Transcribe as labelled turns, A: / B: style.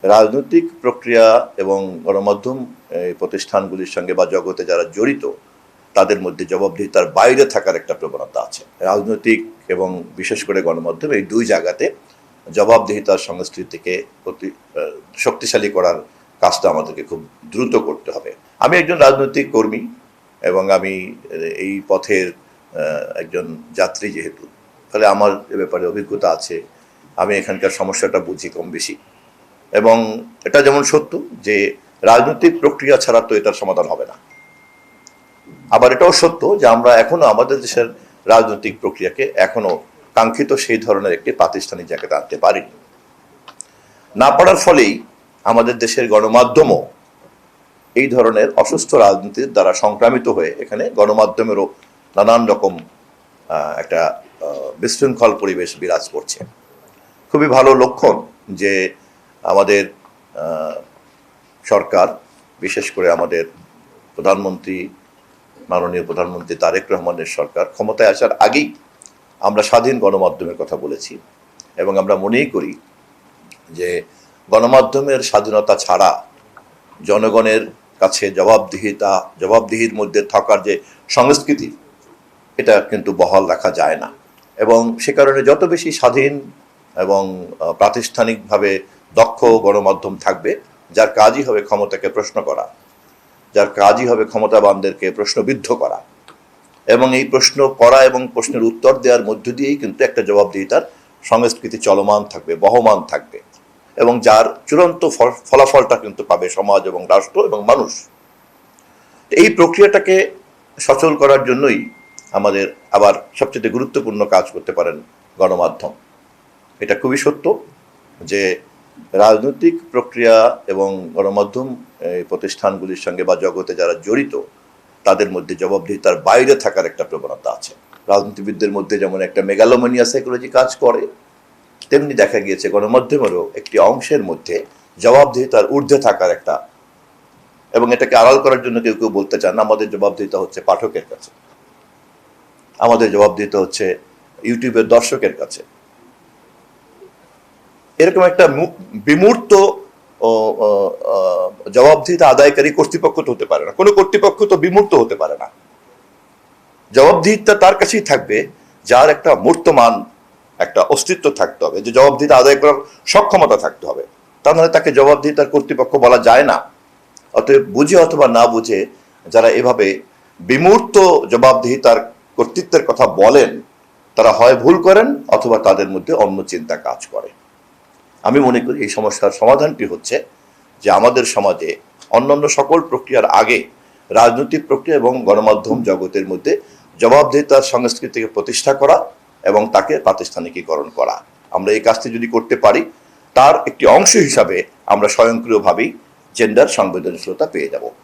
A: রাজনৈতিক প্রক্রিয়া এবং গণমাধ্যম প্রতিষ্ঠানগুলির সঙ্গে বা জগতে যারা জড়িত তাদের মধ্যে জবাবদিহিতার বাইরে থাকার একটা প্রবণতা আছে। রাজনৈতিক এবং বিশেষ করে গণমাধ্যম এই দুই জায়গাতে জবাবদিহিতার সংস্কৃতিকে শক্তিশালী করার কাজটা আমাদেরকে খুব দ্রুত করতে হবে। আমি একজন রাজনৈতিক কর্মী এবং আমি এই পথের একজন যাত্রী যেহেতু, ফলে আমার এ ব্যাপারে অভিজ্ঞতা আছে। আমি এখানকার সমস্যাটা বুঝি কম বেশি, এবং এটা যেমন সত্য যে রাজনৈতিক প্রক্রিয়া ছাড়া তো এটার সমাধান হবে না। আবার এটাও সত্য যে আমরা এখনো আমাদের দেশের রাজনৈতিক প্রক্রিয়াকে এখনো কাঙ্ক্ষিত সেই ধরনের একটি প্রাতিষ্ঠানিক জায়গাতে আনতে পারিনি। না পারার ফলেই আমাদের দেশের গণমাধ্যমও এই ধরনের অসুস্থ রাজনীতির দ্বারা সংক্রামিত হয়ে এখানে গণমাধ্যমেরও নানান রকম একটা বিশৃঙ্খল পরিবেশ বিরাজ করছে। খুবই ভালো লক্ষণ যে আমাদের সরকার, বিশেষ করে আমাদের প্রধানমন্ত্রী, মাননীয় প্রধানমন্ত্রী তারেক রহমানের সরকার ক্ষমতায় আসার আগেই আমরা স্বাধীন গণমাধ্যমের কথা বলেছি, এবং আমরা মনেই করি যে গণমাধ্যমের স্বাধীনতা ছাড়া জনগণের কাছে জবাবদিহির মধ্যে থাকার যে সংস্কৃতি, এটা কিন্তু বহাল রাখা যায় না। এবং সে কারণে যত বেশি স্বাধীন এবং প্রাতিষ্ঠানিকভাবে দক্ষ গণমাধ্যম থাকবে, যার কাজই হবে ক্ষমতাকে প্রশ্ন করা, যার কাজই হবে ক্ষমতাবানদেরকে প্রশ্নবিদ্ধ করা, এবং এই প্রশ্ন করা এবং প্রশ্নের উত্তর দেওয়ার মধ্য দিয়েই কিন্তু একটা জবাবদিহিতার সংস্কৃতি চলমান থাকবে, বহমান থাকবে, এবং যার চূড়ান্ত ফলাফলটা কিন্তু পাবে সমাজ এবং রাষ্ট্র এবং মানুষ। এই প্রক্রিয়াটাকে সচল করার জন্যই আমাদের আবার সবচেয়ে গুরুত্বপূর্ণ কাজ করতে পারেন গণমাধ্যম। এটা খুবই সত্য যে রাজনৈতিক প্রক্রিয়া এবং গণমাধ্যম প্রতিষ্ঠানগুলির সঙ্গে বা জগতে যারা জড়িত তাদের মধ্যে জবাবদিহিতার বাইরে থাকার একটা প্রবণতা আছে। রাজনীতিবিদদের মধ্যে যেমন একটা মেগালোমানিয়া সাইকোলজি কাজ করে, তেমনি দেখা গিয়েছে গণমাধ্যমেরও একটি অংশের মধ্যে জবাবদিহিতার ঊর্ধ্বে থাকার একটা, এবং এটাকে আড়াল করার জন্য কেউ কেউ বলতে চান আমাদের জবাবদিহিতা হচ্ছে পাঠকের কাছে, আমাদের জবাবদিহিতা হচ্ছে ইউটিউবের দর্শকের কাছে। এরকম একটা বিমূর্ত জবাবদিহিতা আদায়কারী কর্তৃপক্ষ তো হতে পারে না, কোনো কর্তৃপক্ষ তো বিমূর্ত হতে পারে না। জবাবদিহিতা তার কাছেই থাকবে যার একটা মূর্তমান একটা অস্তিত্ব থাকতে হবে, যে জবাবদিহিতা আদায় করার সক্ষমতা থাকতে হবে। তা নাহলে তাকে জবাবদিহিতার কর্তৃপক্ষ বলা যায় না। অতএব বুঝে অথবা না বুঝে যারা এভাবে বিমূর্ত জবাবদিহিতার কর্তৃত্বের কথা বলেন, তারা হয় ভুল করেন অথবা তাদের মধ্যে অন্য চিন্তা কাজ করে। আমি মনে করি এই সমস্যার সমাধানটি হচ্ছে যে আমাদের সমাজে অন্যান্য সকল প্রক্রিয়ার আগে রাজনৈতিক প্রক্রিয়া এবং গণমাধ্যম জগতের মধ্যে জবাবদিহিতার সংস্কৃতিকে প্রতিষ্ঠা করা এবং তাকে প্রাতিষ্ঠানিকীকরণ করা। আমরা এই কাজটি যদি করতে পারি, তার একটি অংশ হিসাবে আমরা স্বয়ংক্রিয়ভাবেই জেন্ডার সংবেদনশীলতা পেয়ে যাব।